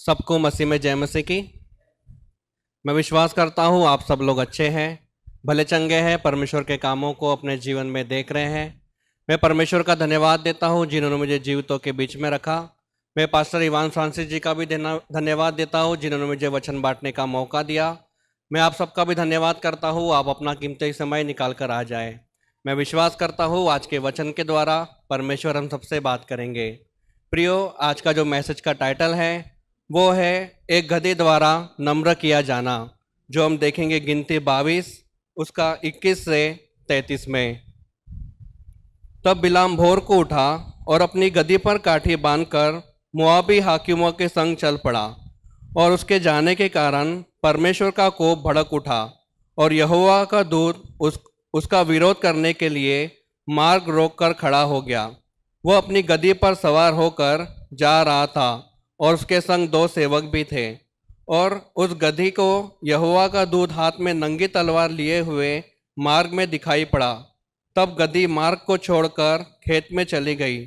सबको मसीह में जय मसीह की। मैं विश्वास करता हूँ आप सब लोग अच्छे हैं, भले चंगे हैं, परमेश्वर के कामों को अपने जीवन में देख रहे हैं। मैं परमेश्वर का धन्यवाद देता हूँ जिन्होंने मुझे जीवितों के बीच में रखा। मैं पास्टर इवान फ्रांसिस जी का भी धन्यवाद देता हूँ जिन्होंने मुझे वचन बांटने का मौका दिया। मैं आप सबका भी धन्यवाद करता हूँ, आप अपना कीमती समय निकाल कर आ जाए। मैं विश्वास करता हूँ आज के वचन के द्वारा परमेश्वर हम सबसे बात करेंगे। प्रियो, आज का जो मैसेज का टाइटल है वो है एक गधे द्वारा नम्र किया जाना, जो हम देखेंगे गिनती 22 उसका 21 से 33 में। तब बिलाम भोर को उठा और अपनी गद्दी पर काठी बांधकर मोआबी हाकिमों के संग चल पड़ा, और उसके जाने के कारण परमेश्वर का कोप भड़क उठा और यहोवा का दूत उसका विरोध करने के लिए मार्ग रोककर खड़ा हो गया। वह अपनी गद्दी पर सवार होकर जा रहा था और उसके संग 2 सेवक भी थे, और उस गधी को यहोवा का दूत हाथ में नंगी तलवार लिए हुए मार्ग में दिखाई पड़ा। तब गधी मार्ग को छोड़कर खेत में चली गई।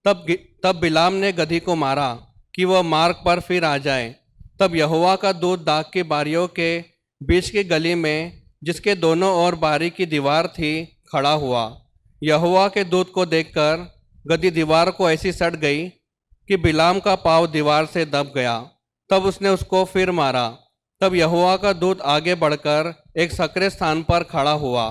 तब बिलाम ने गधी को मारा कि वह मार्ग पर फिर आ जाए। तब यहोवा का दूत दाख की बारियों के बीच की गली में, जिसके दोनों ओर बारी की दीवार थी, खड़ा हुआ। यहोवा के दूत को देखकर गधी दीवार को ऐसी सट गई कि बिलाम का पाँव दीवार से दब गया। तब उसने उसको फिर मारा। तब यहोवा का दूत आगे बढ़कर एक सकरे स्थान पर खड़ा हुआ,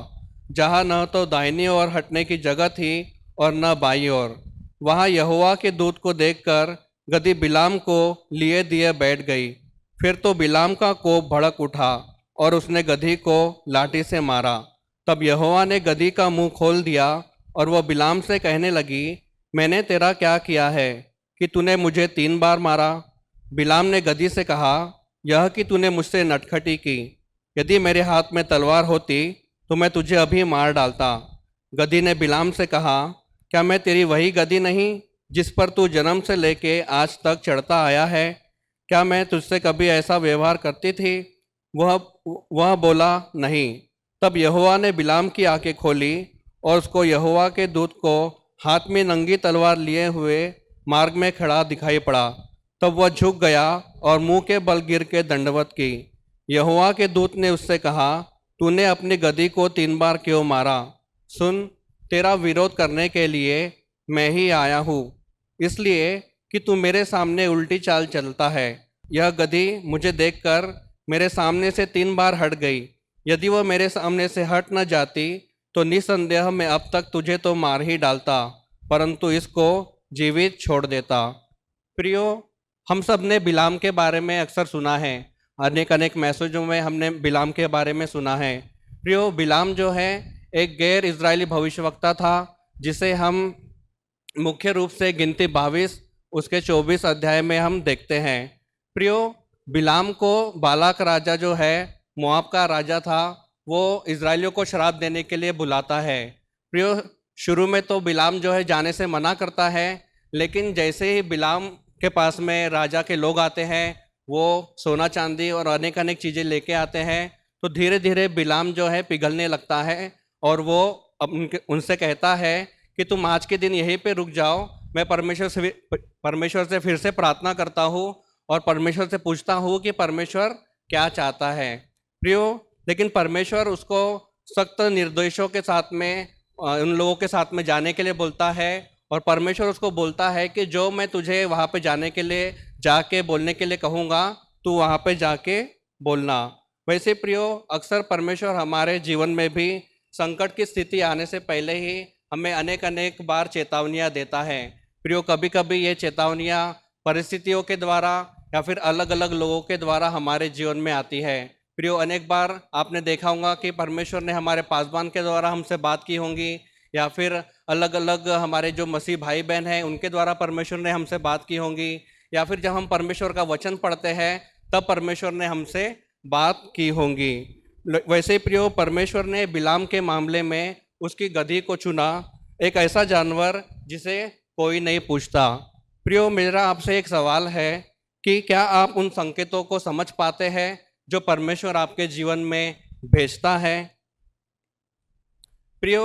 जहाँ न तो दाहिनी ओर हटने की जगह थी और न बाईं ओर। वहाँ यहोवा के दूत को देखकर गधी बिलाम को लिए दिए बैठ गई। फिर तो बिलाम का कोप भड़क उठा और उसने गधी को लाठी से मारा। तब यहोवा ने गधी का मुंह खोल दिया और वह बिलाम से कहने लगी, मैंने तेरा क्या किया है कि तूने मुझे 3 बार मारा? बिलाम ने गधी से कहा, यह कि तूने मुझसे नटखटी की। यदि मेरे हाथ में तलवार होती तो मैं तुझे अभी मार डालता। गधी ने बिलाम से कहा, क्या मैं तेरी वही गधी नहीं जिस पर तू जन्म से लेके आज तक चढ़ता आया है? क्या मैं तुझसे कभी ऐसा व्यवहार करती थी? वह बोला, नहीं। तब यहोवा ने बिलाम की आंखें खोली और उसको यहोवा के दूत को हाथ में नंगी तलवार लिए हुए मार्ग में खड़ा दिखाई पड़ा। तब वह झुक गया और मुंह के बल गिर के दंडवत की। यहोवा के दूत ने उससे कहा, तूने अपनी गधी को 3 बार क्यों मारा? सुन, तेरा विरोध करने के लिए मैं ही आया हूँ, इसलिए कि तू मेरे सामने उल्टी चाल चलता है। यह गधी मुझे देखकर मेरे सामने से 3 बार हट गई। यदि वह मेरे सामने से हट न जाती तो निसंदेह मैं अब तक तुझे तो मार ही डालता, परंतु इसको जीवित छोड़ देता। प्रियो, हम सब ने बिलाम के बारे में अक्सर सुना है, अनेक मैसेजों में हमने बिलाम के बारे में सुना है। प्रियो, बिलाम जो है एक गैर इजरायली भविष्यवक्ता था, जिसे हम मुख्य रूप से गिनती 22 उसके 24 अध्याय में हम देखते हैं। प्रियो, बिलाम को बालाक राजा जो है, मोआब का राजा था, वो इजरायलियों को श्राप देने के लिए बुलाता है। प्रियो, शुरू में तो बिलाम जो है जाने से मना करता है, लेकिन जैसे ही बिलाम के पास में राजा के लोग आते हैं, वो सोना चांदी और अनेक चीज़ें लेके आते हैं, तो धीरे धीरे बिलाम जो है पिघलने लगता है और वो उनसे कहता है कि तुम आज के दिन यहीं पे रुक जाओ, मैं परमेश्वर से फिर से प्रार्थना करता हूँ और परमेश्वर से पूछता हूँ कि परमेश्वर क्या चाहता है। प्रियो, लेकिन परमेश्वर उसको सख्त निर्देशों के साथ में उन लोगों के साथ में जाने के लिए बोलता है, और परमेश्वर उसको बोलता है कि जो मैं तुझे वहाँ पे जाने के लिए जाके बोलने के लिए कहूँगा, तू वहाँ पे जाके बोलना। वैसे प्रियो, अक्सर परमेश्वर हमारे जीवन में भी संकट की स्थिति आने से पहले ही हमें अनेक बार चेतावनियाँ देता है। प्रियो, कभी कभी ये चेतावनियाँ परिस्थितियों के द्वारा या फिर अलग अलग लोगों के द्वारा हमारे जीवन में आती है। प्रियो, अनेक बार आपने देखा होगा कि परमेश्वर ने हमारे पासवान के द्वारा हमसे बात की होंगी, या फिर अलग अलग हमारे जो मसीह भाई बहन हैं उनके द्वारा परमेश्वर ने हमसे बात की होंगी, या फिर जब हम परमेश्वर का वचन पढ़ते हैं तब परमेश्वर ने हमसे बात की होंगी। वैसे ही प्रियो, परमेश्वर ने बिलाम के मामले में उसकी गधी को चुना, एक ऐसा जानवर जिसे कोई नहीं पूछता। प्रियो, मेरा आपसे एक सवाल है कि क्या आप उन संकेतों को समझ पाते हैं जो परमेश्वर आपके जीवन में भेजता है? प्रियो,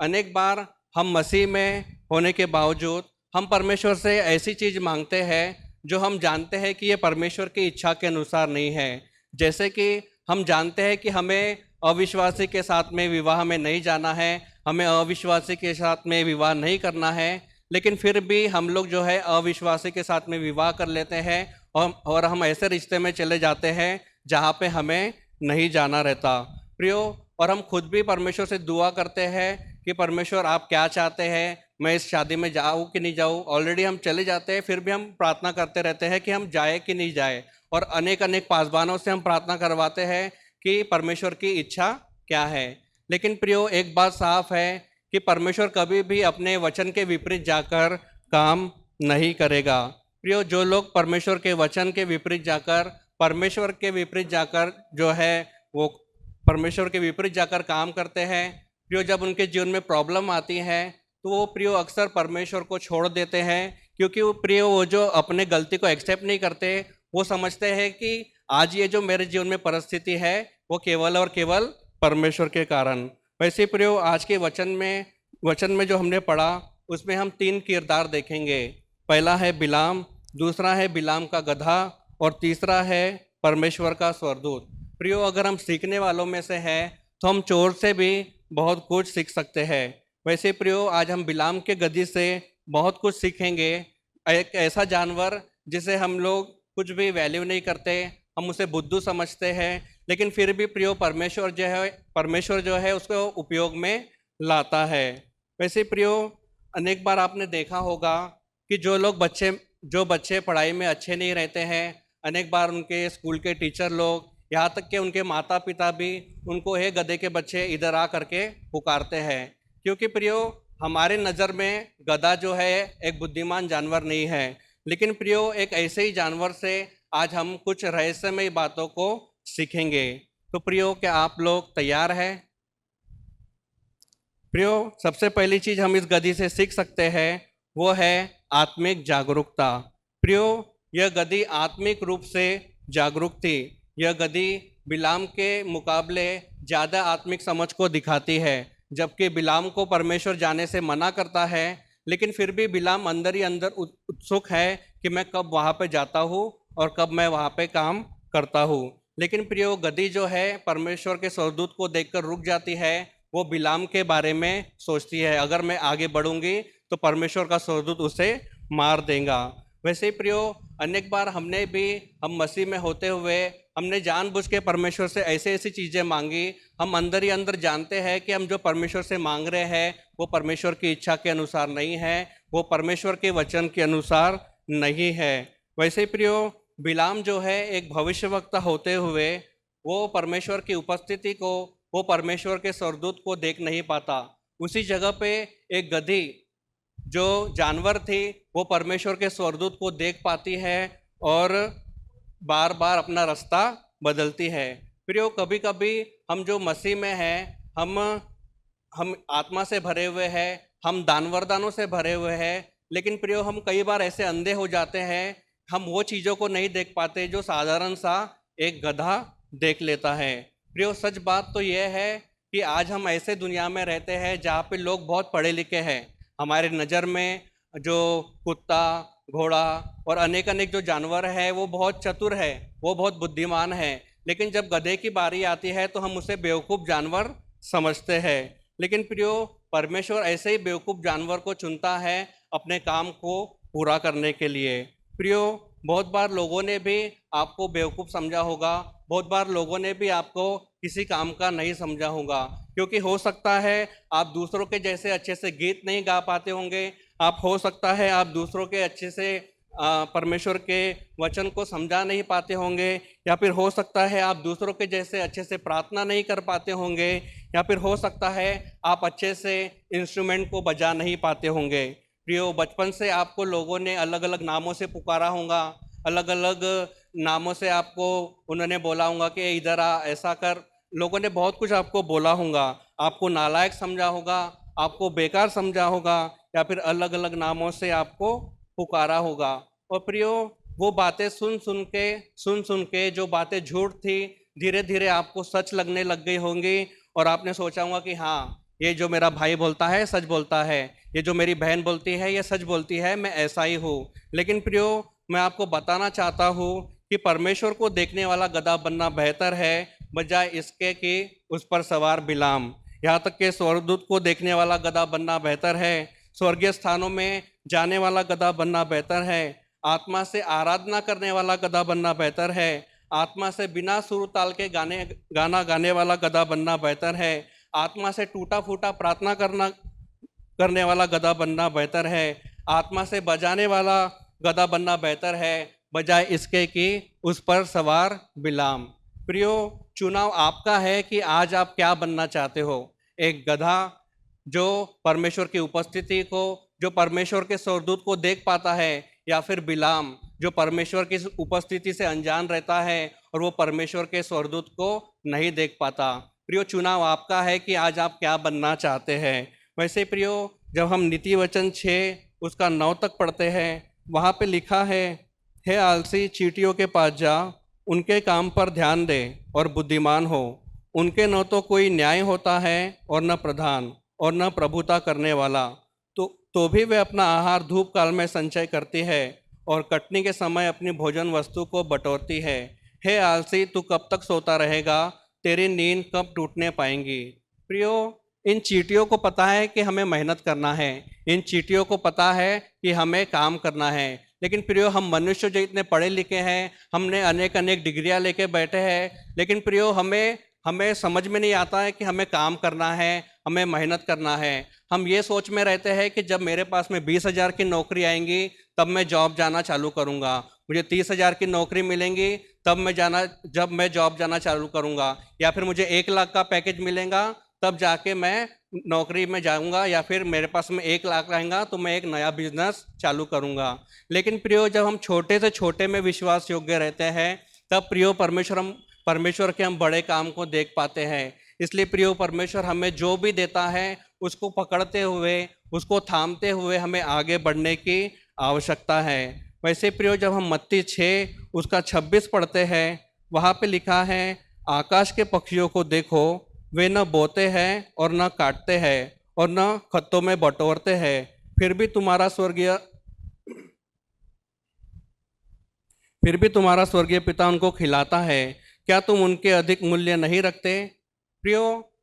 अनेक बार हम मसीह में होने के बावजूद हम परमेश्वर से ऐसी चीज़ मांगते हैं जो हम जानते हैं कि ये परमेश्वर की इच्छा के अनुसार नहीं है। जैसे कि हम जानते हैं कि हमें अविश्वासी के साथ में विवाह में नहीं जाना है, हमें अविश्वासी के साथ में विवाह नहीं करना है, लेकिन फिर भी हम लोग जो है अविश्वासी के साथ में विवाह कर लेते हैं और हम ऐसे रिश्ते में चले जाते हैं जहाँ पे हमें नहीं जाना रहता। प्रियो, और हम खुद भी परमेश्वर से दुआ करते हैं कि परमेश्वर आप क्या चाहते हैं, मैं इस शादी में जाऊँ कि नहीं जाऊँ। ऑलरेडी हम चले जाते हैं, फिर भी हम प्रार्थना करते रहते हैं कि हम जाए कि नहीं जाए, और अनेक अनेक पासबानों से हम प्रार्थना करवाते हैं कि परमेश्वर की इच्छा क्या है। लेकिन प्रियो, एक बात साफ है कि परमेश्वर कभी भी अपने वचन के विपरीत जाकर काम नहीं करेगा। प्रियो, जो लोग परमेश्वर के वचन के विपरीत जाकर जो है वो परमेश्वर के विपरीत जाकर काम करते हैं, प्रियो, जब उनके जीवन में प्रॉब्लम आती है तो वो प्रियो अक्सर परमेश्वर को छोड़ देते हैं, क्योंकि वो प्रियो वो जो अपने गलती को एक्सेप्ट नहीं करते, वो समझते हैं कि आज ये जो मेरे जीवन में परिस्थिति है वो केवल और केवल परमेश्वर के कारण। वैसे प्रियो, आज के वचन में जो हमने पढ़ा उसमें हम 3 किरदार देखेंगे। पहला है बिलाम, दूसरा है बिलाम का गधा, और तीसरा है परमेश्वर का स्वर्गदूत। प्रियो, अगर हम सीखने वालों में से हैं तो हम चोर से भी बहुत कुछ सीख सकते हैं। वैसे प्रियो, आज हम बिलाम के गधी से बहुत कुछ सीखेंगे। एक ऐसा जानवर जिसे हम लोग कुछ भी वैल्यू नहीं करते, हम उसे बुद्धू समझते हैं, लेकिन फिर भी प्रियो परमेश्वर जो है उसको उपयोग में लाता है। वैसे प्रियो, अनेक बार आपने देखा होगा कि जो बच्चे पढ़ाई में अच्छे नहीं रहते हैं, अनेक बार उनके स्कूल के टीचर लोग, यहाँ तक कि उनके माता पिता भी उनको हे गधे के बच्चे इधर आ करके पुकारते हैं, क्योंकि प्रियो हमारे नज़र में गधा जो है एक बुद्धिमान जानवर नहीं है। लेकिन प्रियो, एक ऐसे ही जानवर से आज हम कुछ रहस्यमय बातों को सीखेंगे। तो प्रियो, क्या आप लोग तैयार हैं? प्रियो, सबसे पहली चीज हम इस गधी से सीख सकते हैं वो है आत्मिक जागरूकता। प्रियो, यह गधी आत्मिक रूप से जागरूक थी। यह गधी बिलाम के मुकाबले ज़्यादा आत्मिक समझ को दिखाती है, जबकि बिलाम को परमेश्वर जाने से मना करता है, लेकिन फिर भी बिलाम अंदर ही अंदर उत्सुक है कि मैं कब वहाँ पे जाता हूँ और कब मैं वहाँ पे काम करता हूँ। लेकिन प्रियो, गधी जो है परमेश्वर के स्वर्गदूत को देखकर रुक जाती है। वो बिलाम के बारे में सोचती है, अगर मैं आगे बढ़ूंगी तो परमेश्वर का स्वर्गदूत उसे मार देगा। वैसे ही प्रियो, अनेक बार हम मसीह में होते हुए हमने जानबूझ के परमेश्वर से ऐसी चीज़ें मांगी, हम अंदर ही अंदर जानते हैं कि हम जो परमेश्वर से मांग रहे हैं वो परमेश्वर की इच्छा के अनुसार नहीं है, वो परमेश्वर के वचन के अनुसार नहीं है। वैसे ही प्रियो, बिलाम जो है एक भविष्यवक्ता होते हुए वो परमेश्वर की उपस्थिति को, वो परमेश्वर के स्वर्गदूत को देख नहीं पाता। उसी जगह पे एक गधी जो जानवर थी वो परमेश्वर के स्वर्गदूत को देख पाती है और बार बार अपना रास्ता बदलती है। प्रियो, कभी कभी हम जो मसीह में हैं, हम आत्मा से भरे हुए हैं, हम दान वरदानों से भरे हुए हैं, लेकिन प्रियो हम कई बार ऐसे अंधे हो जाते हैं, हम वो चीज़ों को नहीं देख पाते जो साधारण सा एक गधा देख लेता है। प्रियो, सच बात तो यह है कि आज हम ऐसे दुनिया में रहते हैं जहाँ पे लोग बहुत पढ़े लिखे हैं। हमारे नज़र में जो कुत्ता, घोड़ा और अनेक अनेक जो जानवर है वो बहुत चतुर है, वो बहुत बुद्धिमान है, लेकिन जब गधे की बारी आती है तो हम उसे बेवकूफ़ जानवर समझते हैं। लेकिन प्रियो, परमेश्वर ऐसे ही बेवकूफ़ जानवर को चुनता है अपने काम को पूरा करने के लिए। प्रियो, बहुत बार लोगों ने भी आपको बेवकूफ़ समझा होगा, बहुत बार लोगों ने भी आपको किसी काम का नहीं समझा होगा, क्योंकि हो सकता है आप दूसरों के जैसे अच्छे से गीत नहीं गा पाते होंगे, आप हो सकता है आप दूसरों के अच्छे से परमेश्वर के वचन को समझा नहीं पाते होंगे, या फिर हो सकता है आप दूसरों के जैसे अच्छे से प्रार्थना नहीं कर पाते होंगे, या फिर हो सकता है आप अच्छे से इंस्ट्रूमेंट को बजा नहीं पाते होंगे। प्रियो, बचपन से आपको लोगों ने अलग अलग नामों से पुकारा होगा, अलग अलग नामों से आपको उन्होंने बोला होगा कि इधर आ, ऐसा कर। लोगों ने बहुत कुछ आपको बोला होगा, आपको नालायक समझा होगा, आपको बेकार समझा होगा, या फिर अलग अलग नामों से आपको पुकारा होगा। और प्रियो, वो बातें सुन सुन के जो बातें झूठ थी धीरे धीरे आपको सच लगने लग गई होंगी, और आपने सोचा होगा कि हाँ, ये जो मेरा भाई बोलता है सच बोलता है, ये जो मेरी बहन बोलती है ये सच बोलती है, मैं ऐसा ही हूँ। लेकिन प्रियो, मैं आपको बताना चाहता हूँ कि परमेश्वर को देखने वाला गधा बनना बेहतर है बजाय इसके कि उस पर सवार बिलाम। यहाँ तक कि स्वर्गदूत को देखने वाला गधा बनना बेहतर है, स्वर्गीय स्थानों में जाने वाला गधा बनना बेहतर है, आत्मा से आराधना करने वाला गधा बनना बेहतर है, आत्मा से बिना सुर ताल के गाना गाने वाला गधा बनना बेहतर है, आत्मा से टूटा फूटा प्रार्थना करने वाला गधा बनना बेहतर है, आत्मा से बजाने वाला गधा बनना बेहतर है बजाय इसके कि उस पर सवार बिलाम। प्रियो, चुनाव आपका है कि आज आप क्या बनना चाहते हो। एक गधा जो परमेश्वर की उपस्थिति को, जो परमेश्वर के स्वर्गदूत को देख पाता है, या फिर बिलाम जो परमेश्वर की उपस्थिति से अनजान रहता है और वो परमेश्वर के स्वर्गदूत को नहीं देख पाता। प्रियो, चुनाव आपका है कि आज आप क्या बनना चाहते हैं। वैसे प्रियो, जब हम नीति वचन 6 उसका 9 तक पढ़ते हैं, वहाँ पे लिखा है, हे आलसी, चींटियों के पास जा, उनके काम पर ध्यान दे और बुद्धिमान हो। उनके न तो कोई न्याय होता है और न प्रधान और न प्रभुता करने वाला, तो भी वे अपना आहार धूप काल में संचय करती है और कटनी के समय अपनी भोजन वस्तु को बटोरती है। हे आलसी, तू कब तक सोता रहेगा, तेरी नींद कब टूटने पाएंगी। प्रियो, इन चींटियों को पता है कि हमें मेहनत करना है, इन चींटियों को पता है कि हमें काम करना है, लेकिन प्रियो हम मनुष्य जो इतने पढ़े लिखे हैं, हमने अनेक अनेक डिग्रियां लेके बैठे हैं, लेकिन प्रियो हमें समझ में नहीं आता है कि हमें काम करना है, हमें मेहनत करना है। हम ये सोच में रहते हैं कि जब मेरे पास में 20,000 की नौकरी आएंगी तब मैं जॉब जाना चालू करूँगा, मुझे 30,000 की नौकरी मिलेंगी जब मैं जॉब जाना चालू करूँगा, या फिर मुझे 1 लाख का पैकेज मिलेगा तब जाके मैं नौकरी में जाऊंगा, या फिर मेरे पास में 1 लाख रहेगा तो मैं एक नया बिजनेस चालू करूंगा। लेकिन प्रियो, जब हम छोटे से छोटे में विश्वास योग्य रहते हैं तब प्रियो परमेश्वर के हम बड़े काम को देख पाते हैं। इसलिए प्रियो, परमेश्वर हमें जो भी देता है उसको पकड़ते हुए, उसको थामते हुए हमें आगे बढ़ने की आवश्यकता है। वैसे प्रियो, जब हम मत्ती 6 उसका 26 पढ़ते हैं, वहाँ पे लिखा है, आकाश के पक्षियों को देखो, वे न बोते हैं और न काटते हैं और न खत्तों में बटोरते हैं, फिर भी तुम्हारा स्वर्गीय पिता उनको खिलाता है। क्या तुम उनके अधिक मूल्य नहीं रखते। प्रियो,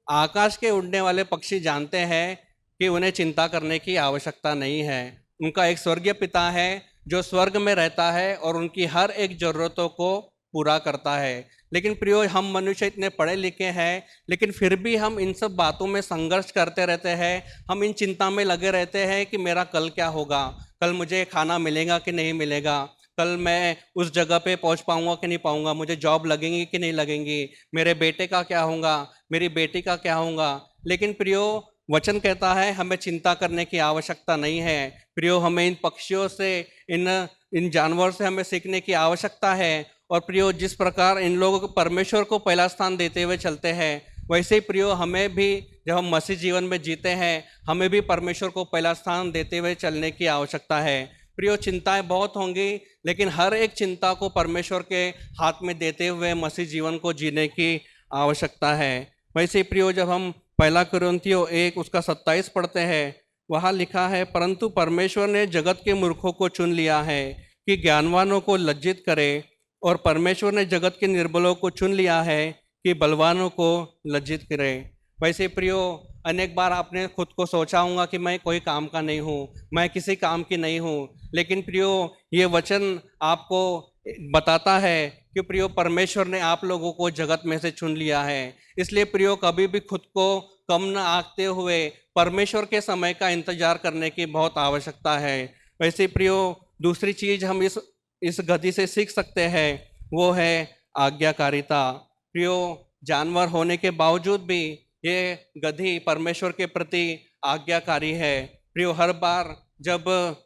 आकाश के उड़ने वाले पक्षी जानते हैं कि उन्हें चिंता करने की आवश्यकता नहीं है। उनका एक स्वर्गीय पिता है जो स्वर्ग में रहता है और उनकी हर एक जरूरतों को पूरा करता है। लेकिन प्रियो, हम मनुष्य इतने पढ़े लिखे हैं, लेकिन फिर भी हम इन सब बातों में संघर्ष करते रहते हैं। हम इन चिंता में लगे रहते हैं कि मेरा कल क्या होगा, कल मुझे खाना मिलेगा कि नहीं मिलेगा, कल मैं उस जगह पे पहुंच पाऊंगा कि नहीं पाऊंगा, मुझे जॉब लगेंगी कि नहीं लगेंगी, मेरे बेटे का क्या होगा, मेरी बेटी का क्या होगा। लेकिन प्रियो, वचन कहता है हमें चिंता करने की आवश्यकता नहीं है। प्रियो, हमें इन पक्षियों से, इन जानवर से हमें सीखने की आवश्यकता है। और प्रियो, जिस प्रकार इन लोगों को परमेश्वर को पहला स्थान देते हुए चलते हैं, वैसे ही प्रियो हमें भी, जब हम मसीह जीवन में जीते हैं, हमें भी परमेश्वर को पहला स्थान देते हुए चलने की आवश्यकता है। प्रियो, चिंताएं बहुत होंगी, लेकिन हर एक चिंता को परमेश्वर के हाथ में देते हुए मसीह जीवन को जीने की आवश्यकता है। वैसे प्रियो, जब हम 1 कुरिन्थियों 1 उसका 27 पढ़ते हैं, वहाँ लिखा है, परंतु परमेश्वर ने जगत के मूर्खों को चुन लिया है कि ज्ञानवानों को लज्जित करे, और परमेश्वर ने जगत के निर्बलों को चुन लिया है कि बलवानों को लज्जित करे। वैसे प्रियो, अनेक बार आपने खुद को सोचा होगा कि मैं कोई काम का नहीं हूँ, मैं किसी काम की नहीं हूँ। लेकिन प्रियो, ये वचन आपको बताता है कि प्रियो, परमेश्वर ने आप लोगों को जगत में से चुन लिया है। इसलिए प्रियो, कभी भी खुद को कम न आंकते हुए परमेश्वर के समय का इंतजार करने की बहुत आवश्यकता है। वैसे प्रियो, दूसरी चीज हम इस गति से सीख सकते हैं, वो है आज्ञाकारिता। प्रियो, जानवर होने के बावजूद भी ये गधी परमेश्वर के प्रति आज्ञाकारी है। प्रियो, हर बार जब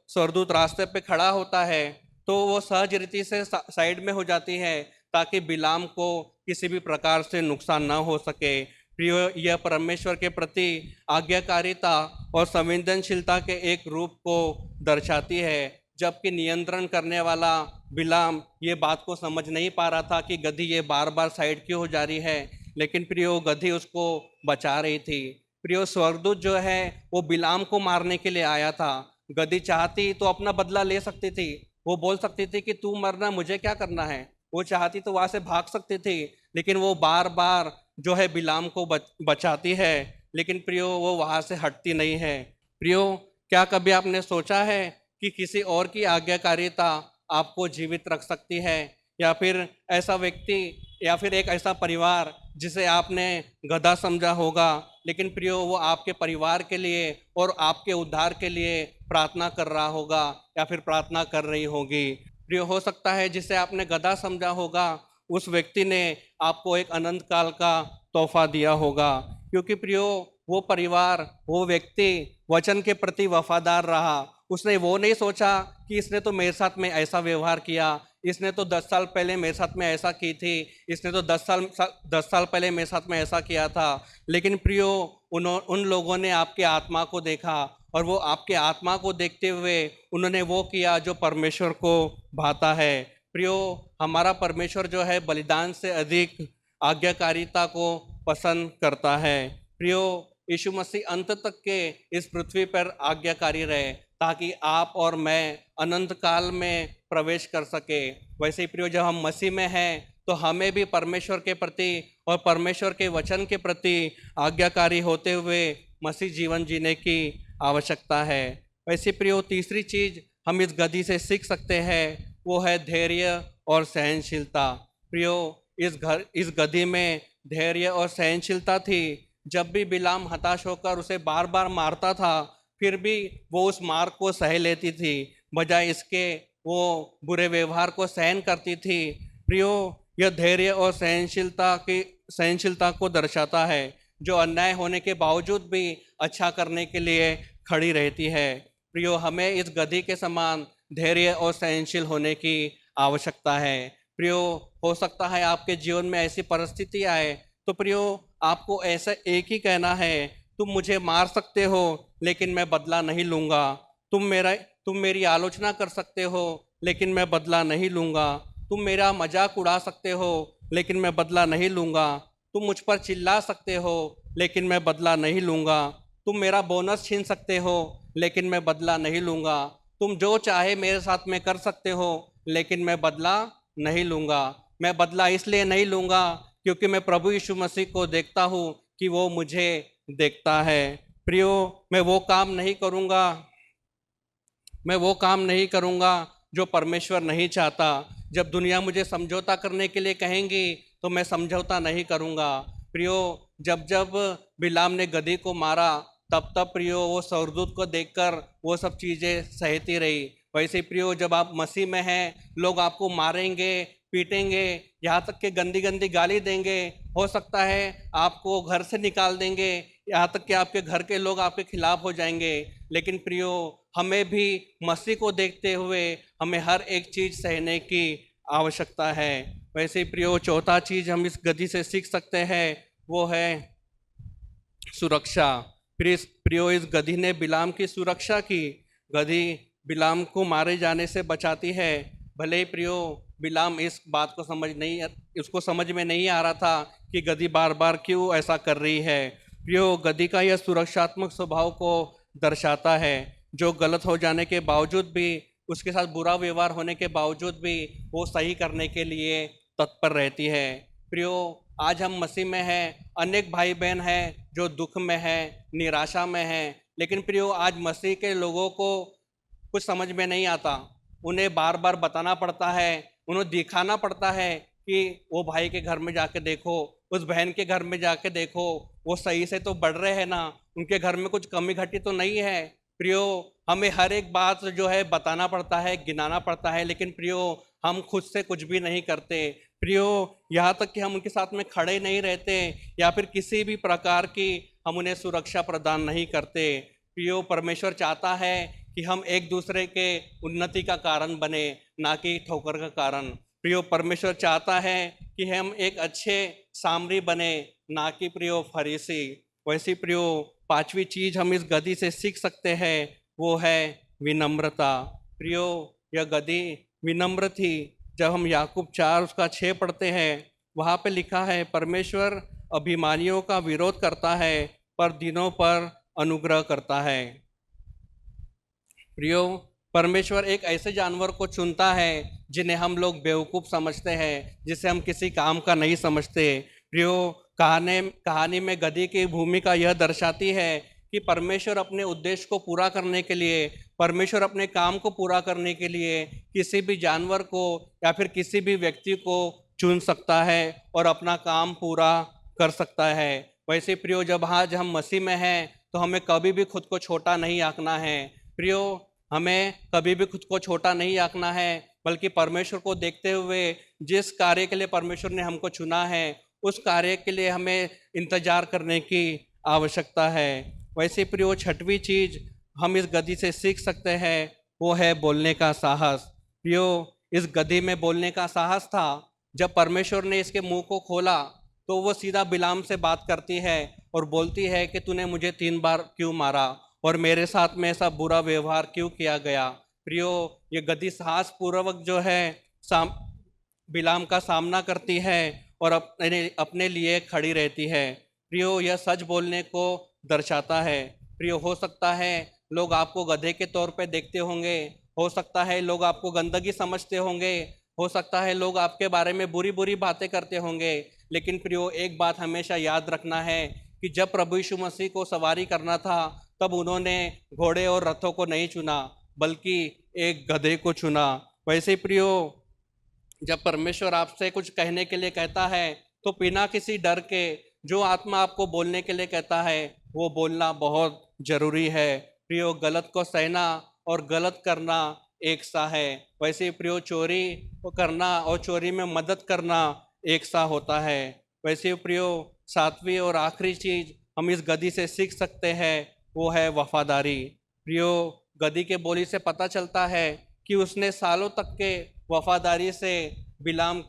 स्वर्गदूत रास्ते पे खड़ा होता है तो वो सहज रीति से साइड में हो जाती है ताकि बिलाम को किसी भी प्रकार से नुकसान ना हो सके। प्रियो, यह परमेश्वर के प्रति आज्ञाकारिता और संवेदनशीलता के एक रूप को दर्शाती है, जबकि नियंत्रण करने वाला बिलाम ये बात को समझ नहीं पा रहा था कि गधी ये बार बार साइड क्यों हो जा रही है, लेकिन प्रियो, गधी उसको बचा रही थी। प्रियो, स्वर्गदूत जो है वो बिलाम को मारने के लिए आया था। गधी चाहती तो अपना बदला ले सकती थी, वो बोल सकती थी कि तू मरना, मुझे क्या करना है। वो चाहती तो वहां से भाग सकती थी, लेकिन वो बार बार जो है बिलाम को बचाती है, लेकिन प्रियो वो वहां से हटती नहीं है। प्रियो, क्या कभी आपने सोचा है कि किसी और की आज्ञाकारिता आपको जीवित रख सकती है, या फिर ऐसा व्यक्ति या फिर एक ऐसा परिवार जिसे आपने गधा समझा होगा, लेकिन प्रियो वो आपके परिवार के लिए और आपके उद्धार के लिए प्रार्थना कर रहा होगा या फिर प्रार्थना कर रही होगी। प्रियो, हो सकता है जिसे आपने गधा समझा होगा, उस व्यक्ति ने आपको एक अनंत काल का तोहफा दिया होगा, क्योंकि प्रियो वो परिवार, वो व्यक्ति वचन के प्रति वफादार रहा। उसने वो नहीं सोचा कि इसने तो मेरे साथ में ऐसा व्यवहार किया, इसने तो 10 साल पहले मेरे साथ में ऐसा की थी, इसने तो 10 साल पहले मेरे साथ में ऐसा किया था। लेकिन प्रियो, उन लोगों ने आपके आत्मा को देखा, और वो आपके आत्मा को देखते हुए उन्होंने वो किया जो परमेश्वर को भाता है। प्रियो, हमारा परमेश्वर जो है बलिदान से अधिक आज्ञाकारिता को पसंद करता है। प्रियो, यीशु मसीह अंत तक के इस पृथ्वी पर आज्ञाकारी रहे, ताकि आप और मैं अनंत काल में प्रवेश कर सके। वैसे ही प्रियो, जब हम मसीह में हैं तो हमें भी परमेश्वर के प्रति और परमेश्वर के वचन के प्रति आज्ञाकारी होते हुए मसीह जीवन जीने की आवश्यकता है। वैसे प्रियो, तीसरी चीज हम इस गद्दी से सीख सकते हैं, वो है धैर्य और सहनशीलता। प्रियो, इस गद्दी में धैर्य और सहनशीलता थी। जब भी बिलाम हताश होकर उसे बार बार मारता था, फिर भी वो उस मार को सह लेती थी, बजाय इसके वो बुरे व्यवहार को सहन करती थी। प्रियो, यह धैर्य और सहनशीलता को दर्शाता है, जो अन्याय होने के बावजूद भी अच्छा करने के लिए खड़ी रहती है। प्रियो, हमें इस गधी के समान धैर्य और सहनशील होने की आवश्यकता है। प्रियो, हो सकता है आपके जीवन में ऐसी परिस्थिति आए, तो प्रियो आपको ऐसा एक ही कहना है, तुम मुझे मार सकते हो लेकिन मैं बदला नहीं लूंगा। तुम मेरी आलोचना कर सकते हो, लेकिन मैं बदला नहीं लूंगा। तुम मेरा मजाक उड़ा सकते हो, लेकिन मैं बदला नहीं लूंगा। तुम मुझ पर चिल्ला सकते हो, लेकिन मैं बदला नहीं लूंगा। तुम मेरा बोनस छीन सकते हो, लेकिन मैं बदला नहीं लूंगा। तुम जो चाहे मेरे साथ में कर सकते हो, लेकिन मैं बदला नहीं लूंगा। मैं बदला इसलिए नहीं लूंगा क्योंकि मैं प्रभु यीशु मसीह को देखता हूँ कि वो मुझे देखता है। प्रियो, मैं वो काम नहीं करूँगा जो परमेश्वर नहीं चाहता। जब दुनिया मुझे समझौता करने के लिए कहेंगी तो मैं समझौता नहीं करूँगा। प्रियो, जब जब बिलाम ने गधी को मारा, तब तब प्रियो वो स्वर्गदूत को देखकर वो सब चीज़ें सहती रही। वैसे ही प्रियो, जब आप मसीह में हैं, लोग आपको मारेंगे, पीटेंगे, यहाँ तक कि गंदी गंदी गाली देंगे, हो सकता है आपको घर से निकाल देंगे, यहाँ तक कि आपके घर के लोग आपके खिलाफ हो जाएंगे। लेकिन प्रियो, हमें भी मसीह को देखते हुए हमें हर एक चीज़ सहने की आवश्यकता है। वैसे ही प्रियो, चौथा चीज़ हम इस गद्दी से सीख सकते हैं, वो है सुरक्षा। प्रियो, इस गधी ने बिलाम की सुरक्षा की। गधी बिलाम को मारे जाने से बचाती है। भले ही प्रियो बिलाम इस बात को उसको समझ में नहीं आ रहा था कि गधी बार बार क्यों ऐसा कर रही है। प्रियो, गधी का यह सुरक्षात्मक स्वभाव को दर्शाता है, जो गलत हो जाने के बावजूद भी, उसके साथ बुरा व्यवहार होने के बावजूद भी वो सही करने के लिए तत्पर रहती है। प्रियो, आज हम मसीह में हैं, अनेक भाई बहन हैं जो दुख में हैं, निराशा में हैं, लेकिन प्रियो आज मसीह के लोगों को कुछ समझ में नहीं आता। उन्हें बार बार बताना पड़ता है, उन्हें दिखाना पड़ता है कि वो भाई के घर में जाके देखो, उस बहन के घर में जाके देखो, वो सही से तो बढ़ रहे हैं ना, उनके घर में कुछ कमी घटी तो नहीं है। प्रियो, हमें हर एक बात जो है बताना पड़ता है, गिनाना पड़ता है, लेकिन प्रियो हम खुद से कुछ भी नहीं करते। प्रियो, यहाँ तक कि हम उनके साथ में खड़े नहीं रहते, या फिर किसी भी प्रकार की हम उन्हें सुरक्षा प्रदान नहीं करते। प्रियो, परमेश्वर चाहता है कि हम एक दूसरे के उन्नति का कारण बने, ना कि ठोकर का कारण। प्रियो, परमेश्वर चाहता है कि हम एक अच्छे सामरी बने, ना कि प्रियो फरीसी। वैसी प्रियो, पांचवी चीज हम इस गधी से सीख सकते हैं, वो है विनम्रता। प्रियो, यह गधी विनम्र थी। जब हम याकूब 4:6 पढ़ते हैं, वहाँ पे लिखा है, परमेश्वर अभिमानियों का विरोध करता है पर दीनों पर अनुग्रह करता है। प्रियो, परमेश्वर एक ऐसे जानवर को चुनता है जिन्हें हम लोग बेवकूफ़ समझते हैं, जिसे हम किसी काम का नहीं समझते। प्रियो, कहानी में गधी की भूमिका यह दर्शाती है कि परमेश्वर अपने उद्देश्य को पूरा करने के लिए, परमेश्वर अपने काम को पूरा करने के लिए किसी भी जानवर को या फिर किसी भी व्यक्ति को चुन सकता है और अपना काम पूरा कर सकता है। वैसे प्रियो, जब आज हम मसीह में हैं तो हमें कभी भी खुद को छोटा नहीं आंकना है। प्रियो, हमें कभी भी खुद को छोटा नहीं आंकना है, बल्कि परमेश्वर को देखते हुए जिस कार्य के लिए परमेश्वर ने हमको चुना है उस कार्य के लिए हमें इंतजार करने की आवश्यकता है। वैसे प्रियो, छठवीं चीज हम इस गधी से सीख सकते हैं वो है बोलने का साहस। प्रियो, इस गधी में बोलने का साहस था। जब परमेश्वर ने इसके मुंह को खोला तो वो सीधा बिलाम से बात करती है और बोलती है कि तूने मुझे 3 बार क्यों मारा और मेरे साथ में ऐसा बुरा व्यवहार क्यों किया गया। प्रियो, ये गधी साहस पूर्वक जो है बिलाम का सामना करती है और अपने लिए खड़ी रहती है। प्रियो, यह सच बोलने को दर्शाता है। प्रियो, हो सकता है लोग आपको गधे के तौर पे देखते होंगे, हो सकता है लोग आपको गंदगी समझते होंगे, हो सकता है लोग आपके बारे में बुरी बुरी बातें करते होंगे, लेकिन प्रियो, एक बात हमेशा याद रखना है कि जब प्रभु यीशु मसीह को सवारी करना था तब उन्होंने घोड़े और रथों को नहीं चुना, बल्कि एक गधे को चुना। वैसे प्रियो, जब परमेश्वर आपसे कुछ कहने के लिए कहता है तो बिना किसी डर के जो आत्मा आपको बोलने के लिए कहता है वो बोलना बहुत जरूरी है। प्रियो, गलत को सहना और गलत करना एक सा है। वैसे प्रियो, चोरी करना और चोरी में मदद करना एक सा होता है। वैसे प्रियो, सातवीं और आखिरी चीज हम इस गधी से सीख सकते हैं वो है वफादारी। प्रियो, गधी के बोली से पता चलता है कि उसने सालों तक के वफादारी से बिलाम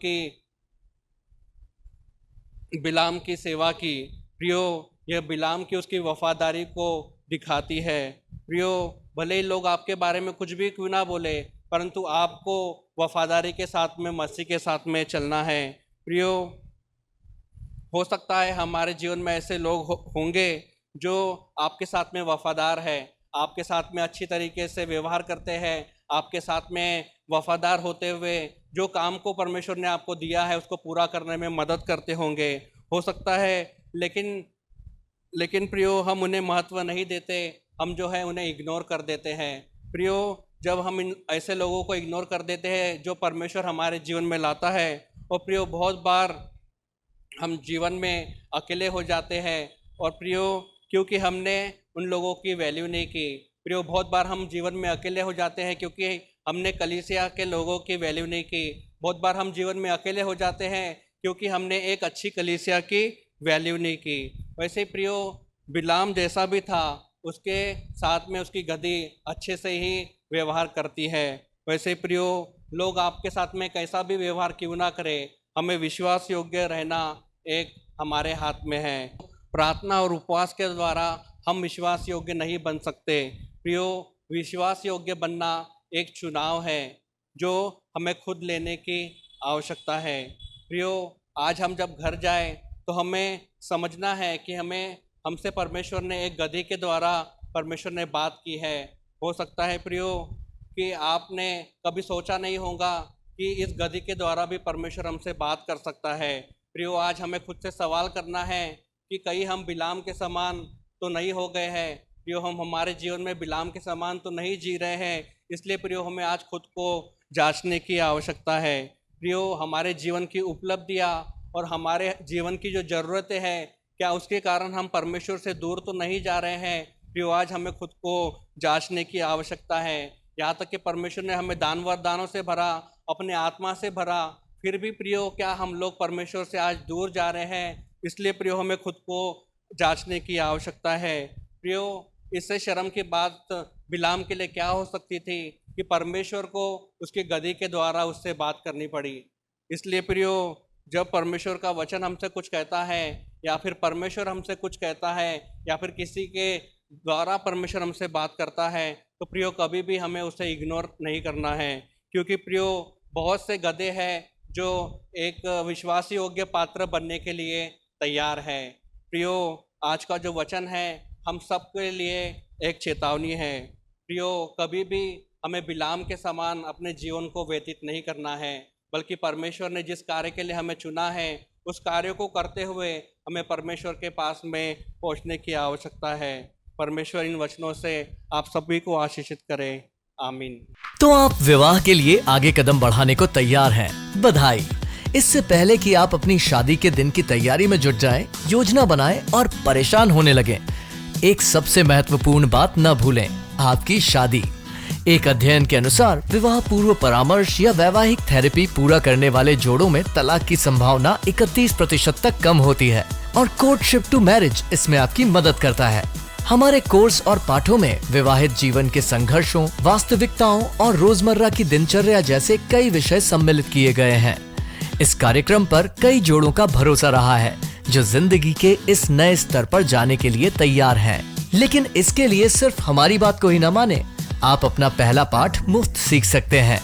की सेवा की। प्रियो, यह बिलाम की उसकी वफादारी को दिखाती है। प्रियो, भले ही लोग आपके बारे में कुछ भी क्यों ना बोले, परंतु आपको वफादारी के साथ में मसीह के साथ में चलना है। प्रियो, हो सकता है हमारे जीवन में ऐसे लोग होंगे जो आपके साथ में वफादार है, आपके साथ में अच्छी तरीके से व्यवहार करते हैं, आपके साथ में वफादार होते हुए जो काम को परमेश्वर ने आपको दिया है उसको पूरा करने में मदद करते होंगे। हो सकता है, लेकिन लेकिन प्रियो, हम उन्हें महत्व नहीं देते, हम जो है उन्हें इग्नोर कर देते हैं। प्रियो, जब हम इन ऐसे लोगों को इग्नोर कर देते हैं जो परमेश्वर हमारे जीवन में लाता है, और प्रियो बहुत बार हम जीवन में अकेले हो जाते हैं, और प्रियो क्योंकि हमने उन लोगों की वैल्यू नहीं की। प्रियो, बहुत बार हम जीवन में अकेले हो जाते हैं क्योंकि हमने कलीसिया के लोगों की वैल्यू नहीं की। बहुत बार हम जीवन में अकेले हो जाते हैं क्योंकि हमने एक अच्छी कलीसिया की वैल्यू नहीं की। वैसे प्रियो, बिलाम जैसा भी था उसके साथ में उसकी गधी अच्छे से ही व्यवहार करती है। वैसे प्रियो, लोग आपके साथ में कैसा भी व्यवहार क्यों ना करें, हमें विश्वास योग्य रहना एक हमारे हाथ में है। प्रार्थना और उपवास के द्वारा हम विश्वास योग्य नहीं बन सकते। प्रियो, विश्वास योग्य बनना एक चुनाव है जो हमें खुद लेने की आवश्यकता है। प्रियो, आज हम जब घर जाए तो हमें समझना है कि हमसे परमेश्वर ने एक गधी के द्वारा परमेश्वर ने बात की है। हो सकता है प्रियो कि आपने कभी सोचा नहीं होगा कि इस गधी के द्वारा भी परमेश्वर हमसे बात कर सकता है। प्रियो, आज हमें खुद से सवाल करना है कि कहीं हम बिलाम के समान तो नहीं हो गए हैं। प्रियो, हम हमारे जीवन में बिलाम के समान तो नहीं जी रहे हैं। इसलिए प्रियो, हमें आज खुद को जांचने की आवश्यकता है। प्रियो, हमारे जीवन की उपलब्धियाँ और हमारे जीवन की जो ज़रूरतें हैं, क्या उसके कारण हम परमेश्वर से दूर तो नहीं जा रहे हैं। प्रियो, आज हमें खुद को जांचने की आवश्यकता है। यहाँ तक कि परमेश्वर ने हमें दान वरदानों से भरा, अपने आत्मा से भरा, फिर भी प्रियो क्या हम लोग परमेश्वर से आज दूर जा रहे हैं। इसलिए प्रियो, हमें खुद को जांचने की आवश्यकता है। प्रियो, इससे शर्म की बात बिलाम के लिए क्या हो सकती थी कि परमेश्वर को उसके गधी के द्वारा उससे बात करनी पड़ी। इसलिए प्रियो, जब परमेश्वर का वचन हमसे कुछ कहता है या फिर परमेश्वर हमसे कुछ कहता है या फिर किसी के द्वारा परमेश्वर हमसे बात करता है तो प्रियो कभी भी हमें उसे इग्नोर नहीं करना है, क्योंकि प्रियो बहुत से गधे हैं जो एक विश्वास योग्य पात्र बनने के लिए तैयार है। प्रियो, आज का जो वचन है हम सबके लिए एक चेतावनी है। प्रियो, कभी भी हमें बिलाम के समान अपने जीवन को व्यतीत नहीं करना है, बल्कि परमेश्वर ने जिस कार्य के लिए हमें चुना है उस कार्य को करते हुए हमें परमेश्वर के पास में पहुंचने की आवश्यकता है। परमेश्वर इन वचनों से आप सभी को आशीषित करे। आमीन। तो आप विवाह के लिए आगे कदम बढ़ाने को तैयार हैं। बधाई। इससे पहले कि आप अपनी शादी के दिन की तैयारी में जुट जाएं, योजना बनाएं और परेशान होने लगें, एक सबसे महत्वपूर्ण बात न भूलें, आपकी शादी। एक अध्ययन के अनुसार विवाह पूर्व परामर्श या वैवाहिक थेरेपी पूरा करने वाले जोड़ों में तलाक की संभावना 31% तक कम होती है और कोर्टशिप टू मैरिज इसमें आपकी मदद करता है। हमारे कोर्स और पाठों में विवाहित जीवन के संघर्षों, वास्तविकताओं और रोजमर्रा की दिनचर्या जैसे कई विषय सम्मिलित किए गए हैं। इस कार्यक्रम पर कई जोड़ों का भरोसा रहा है जो जिंदगी के इस नए स्तर पर जाने के लिए तैयार हैं। लेकिन इसके लिए सिर्फ हमारी बात को ही न माने, आप अपना पहला पाठ मुफ्त सीख सकते हैं।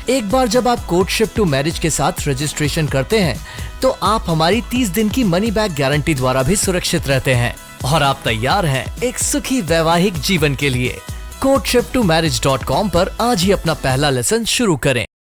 एक बार जब आप कोर्टशिप टू मैरिज के साथ रजिस्ट्रेशन करते हैं तो आप हमारी 30 दिन की मनी बैक गारंटी द्वारा भी सुरक्षित रहते हैं और आप तैयार हैं एक सुखी वैवाहिक जीवन के लिए। courtship2marriage.com पर आज ही अपना पहला लेसन शुरू करें।